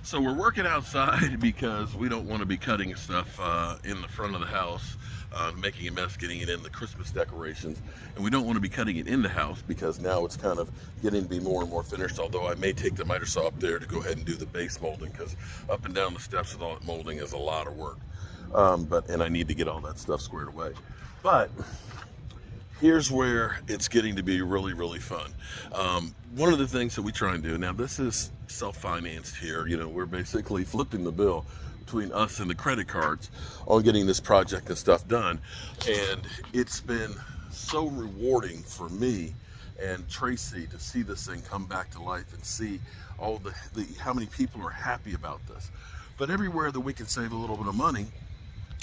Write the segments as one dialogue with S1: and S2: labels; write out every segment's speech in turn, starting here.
S1: So we're working outside because we don't want to be cutting stuff in the front of the house, making a mess, getting it in the Christmas decorations. And we don't want to be cutting it in the house because now it's kind of getting to be more and more finished, although I may take the miter saw up there to go ahead and do the base molding, because up and down the steps with all that molding is a lot of work. And I need to get all that stuff squared away. But here's where it's getting to be really, really fun. One of the things that we try and do, now this is self-financed here, we're basically flipping the bill between us and the credit cards on getting this project and stuff done. And it's been so rewarding for me and Tracy to see this thing come back to life and see all the how many people are happy about this. But everywhere that we can save a little bit of money,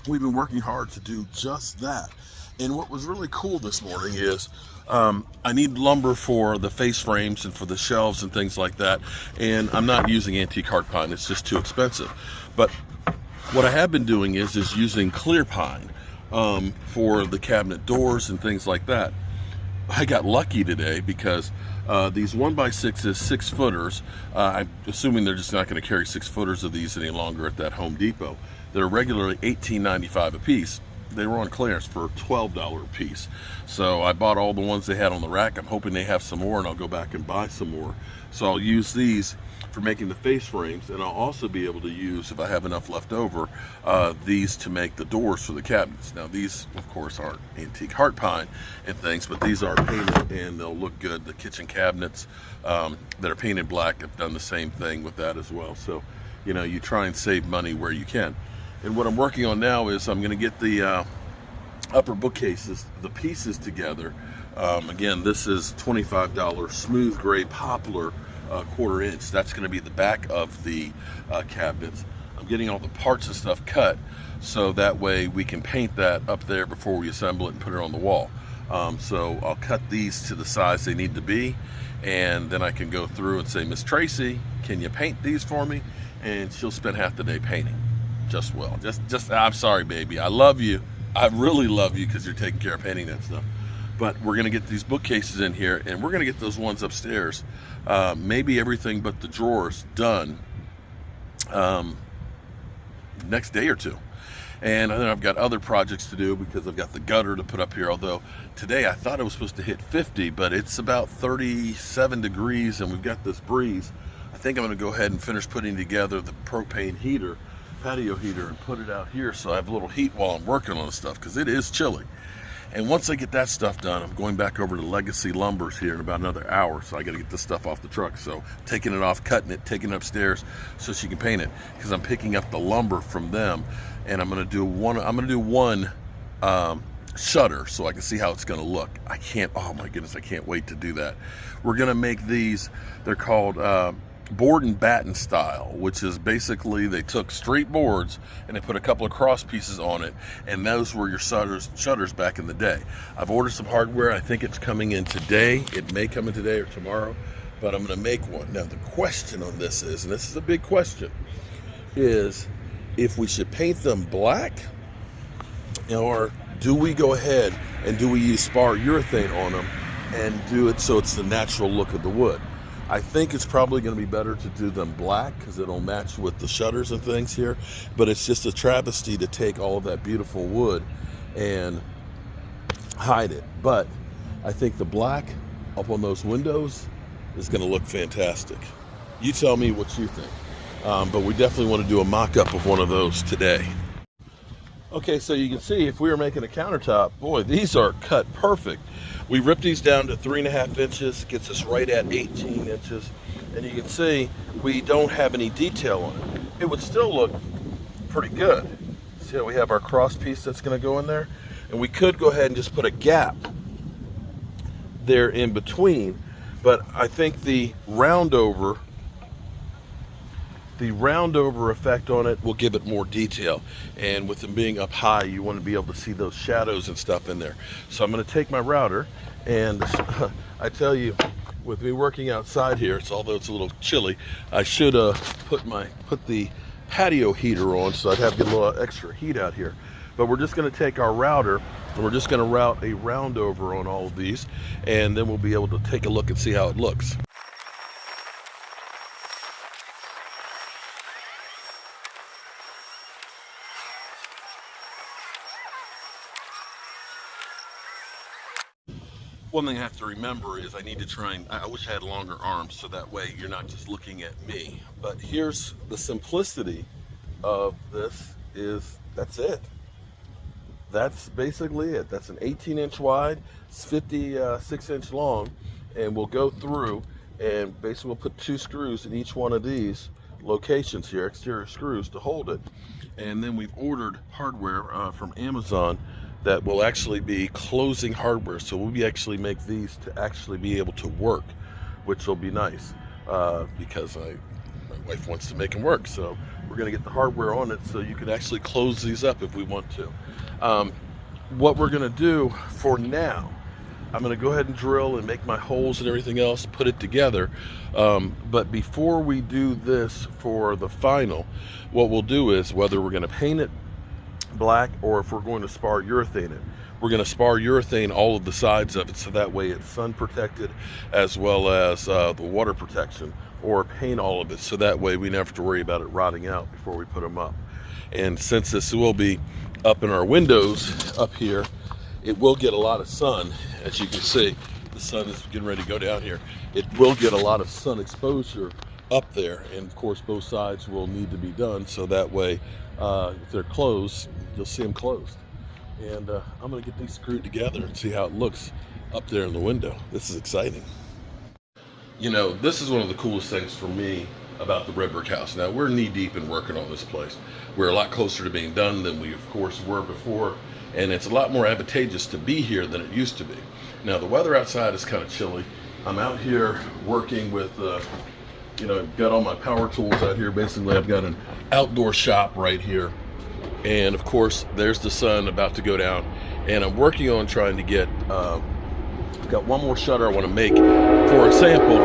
S1: we've been working hard to do just that. And what was really cool this morning is I need lumber for the face frames and for the shelves and things like that. And I'm not using antique heart pine, it's just too expensive. But what I have been doing is using clear pine for the cabinet doors and things like that. I got lucky today because these 1x6s, 6-footers, I'm assuming they're just not going to carry 6-footers of these any longer at that Home Depot. They're regularly $18.95 a piece. They were on clearance for $12 a piece. So I bought all the ones they had on the rack. I'm hoping they have some more, and I'll go back and buy some more. So I'll use these for making the face frames, and I'll also be able to use, if I have enough left over, these to make the doors for the cabinets. Now these, of course, aren't antique heart pine and things, but these are painted and they'll look good. The kitchen cabinets that are painted black have done the same thing with that as well. So, you try and save money where you can. And what I'm working on now is I'm going to get the upper bookcases, the pieces together. Again, this is $25 smooth gray poplar 1/4 inch. That's going to be the back of the cabinets. I'm getting all the parts and stuff cut so that way we can paint that up there before we assemble it and put it on the wall. So I'll cut these to the size they need to be, and then I can go through and say, Miss Tracy, can you paint these for me? And she'll spend half the day painting. I'm sorry, baby. I love you. I really love you because you're taking care of painting that stuff. But we're going to get these bookcases in here, and we're going to get those ones upstairs. Maybe everything but the drawers done next day or two. And then I've got other projects to do because I've got the gutter to put up here. Although today I thought it was supposed to hit 50, but it's about 37 degrees, and we've got this breeze. I think I'm going to go ahead and finish putting together the propane heater, patio heater, and put it out here so I have a little heat while I'm working on this stuff, because it is chilly. And once I get that stuff done, I'm going back over to Legacy Lumbers here in about another hour, so I got to get this stuff off the truck. So taking it off, cutting it, taking it upstairs so she can paint it, because I'm picking up the lumber from them, and I'm going to do one shutter so I can see how it's going to look. Oh my goodness, I can't wait to do that. We're going to make these, they're called Board and Batton style, which is basically they took straight boards and they put a couple of cross pieces on it, and those were your shutters back in the day. I've ordered some hardware. I think it's coming in today. It may come in today or tomorrow, but I'm going to make one. Now the question on this is, and this is a big question, is if we should paint them black, or do we go ahead and do we use spar urethane on them and do it so it's the natural look of the wood. I think it's probably going to be better to do them black because it'll match with the shutters and things here, but it's just a travesty to take all of that beautiful wood and hide it. But I think the black up on those windows is going to look fantastic. You tell me what you think. But we definitely want to do a mock-up of one of those today. Okay, so you can see if we were making a countertop, boy, these are cut perfect. We ripped these down to 3.5 inches, gets us right at 18 inches. And you can see we don't have any detail on it. It would still look pretty good. See how we have our cross piece that's going to go in there? And we could go ahead and just put a gap there in between, but I think the roundover effect on it will give it more detail. And with them being up high, you want to be able to see those shadows and stuff in there. So I'm going to take my router, and I tell you, with me working outside here, although it's a little chilly, I should put the patio heater on so I'd have to get a little extra heat out here. But we're just going to take our router and we're just going to route a roundover on all of these, and then we'll be able to take a look and see how it looks. One thing I have to remember is I need to try and, I wish I had longer arms so that way you're not just looking at me. But here's the simplicity of this is, that's it. That's basically it. That's an 18-inch wide, it's 56-inch long, and we'll go through and basically we'll put 2 screws in each one of these locations here, exterior screws to hold it. And then we've ordered hardware from Amazon that will actually be closing hardware. So we'll actually make these to actually be able to work, which will be nice because my wife wants to make them work. So we're gonna get the hardware on it so you can actually close these up if we want to. What we're gonna do for now, I'm gonna go ahead and drill and make my holes and everything else, put it together. But before we do this for the final, what we'll do is whether we're gonna paint it black or if we're going to spar urethane it. We're going to spar urethane all of the sides of it so that way it's sun protected as well as the water protection, or paint all of it so that way we never have to worry about it rotting out before we put them up. And since this will be up in our windows up here, it will get a lot of sun. As you can see, the sun is getting ready to go down here. It will get a lot of sun exposure up there, and of course both sides will need to be done so that way if they're closed, you'll see them closed. And I'm going to get these screwed together and see how it looks up there in the window. This is exciting. You know, this is one of the coolest things for me about the red brick house. Now, we're knee deep in working on this place. We're a lot closer to being done than we of course were before, and it's a lot more advantageous to be here than it used to be. Now, the weather outside is kind of chilly. I'm out here working with you know, I've got all my power tools out here. Basically, I've got an outdoor shop right here. And of course, there's the sun about to go down. And I'm working on trying to get, I've got one more shutter I want to make for a sample.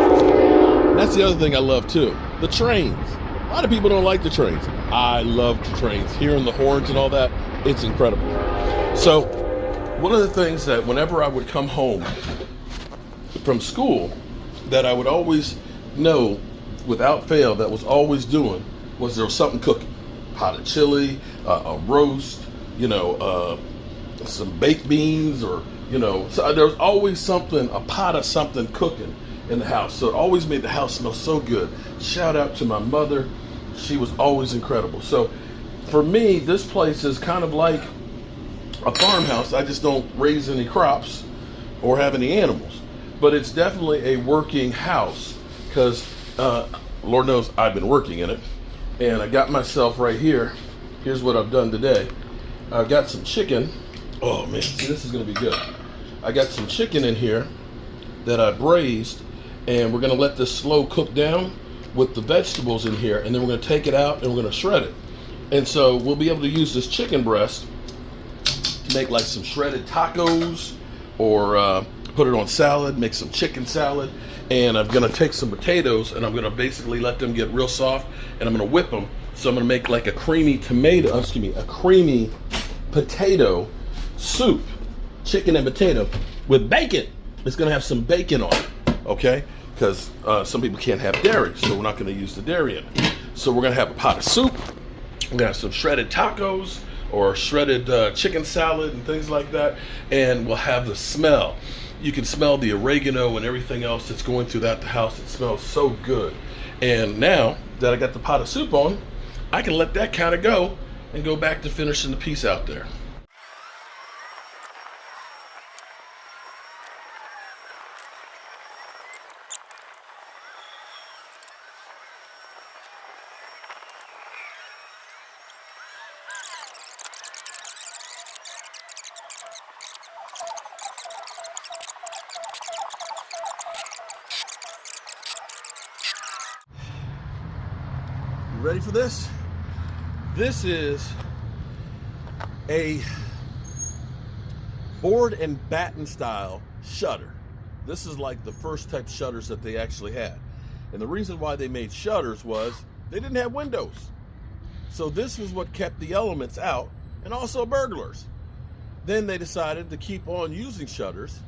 S1: That's the other thing I love too, the trains. A lot of people don't like the trains. I love the trains. Hearing the horns and all that, it's incredible. So one of the things that whenever I would come home from school, that I would always know without fail that was always doing was there was something cooking. Pot of chili, a roast, you know, some baked beans, or, you know, so there was always something, a pot of something cooking in the house. So it always made the house smell so good. Shout out to my mother. She was always incredible. So for me, this place is kind of like a farmhouse. I just don't raise any crops or have any animals, but it's definitely a working house because Lord knows I've been working in it. And I got myself right here. Here's what I've done today. I've got some chicken. Oh man, see, this is gonna be good. I got some chicken in here that I braised, and we're gonna let this slow cook down with the vegetables in here, and then we're gonna take it out and we're gonna shred it. And so we'll be able to use this chicken breast to make like some shredded tacos, or put it on salad, make some chicken salad. And I'm gonna take some potatoes and I'm gonna basically let them get real soft, and I'm gonna whip them. So I'm gonna make like a creamy a creamy potato soup, chicken and potato with bacon. It's gonna have some bacon on it, okay? Because some people can't have dairy, so we're not gonna use the dairy in it. So we're gonna have a pot of soup, we're gonna have some shredded tacos or shredded chicken salad and things like that, and we'll have the smell. You can smell the oregano and everything else that's going throughout the house. It smells so good. And now that I got the pot of soup on, I can let that kind of go and go back to finishing the piece out there. Ready for this? This is a board and batten style shutter. This is like the first type shutters that they actually had. And the reason why they made shutters was they didn't have windows. So this was what kept the elements out, and also burglars. Then they decided to keep on using shutters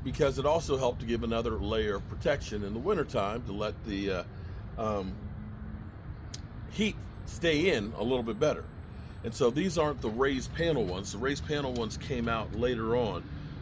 S1: because it also helped to give another layer of protection in the wintertime to let the heat stay in a little bit better. And so these aren't the raised panel ones. The raised panel ones came out later on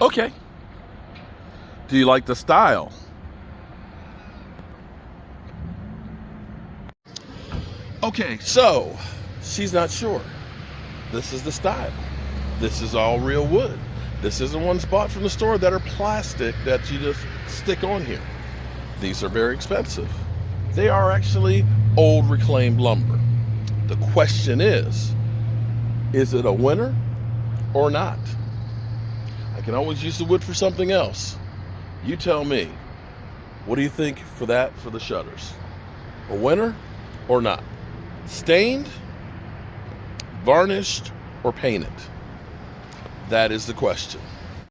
S1: Okay. Do you like the style? Okay, so she's not sure. This is the style. This is all real wood. This isn't ones bought from the store that are plastic that you just stick on here. These are very expensive. They are actually old reclaimed lumber. The question is it a winner or not? I can always use the wood for something else. You tell me. What do you think for that for the shutters? A winner or not? Stained, varnished, or painted? That is the question.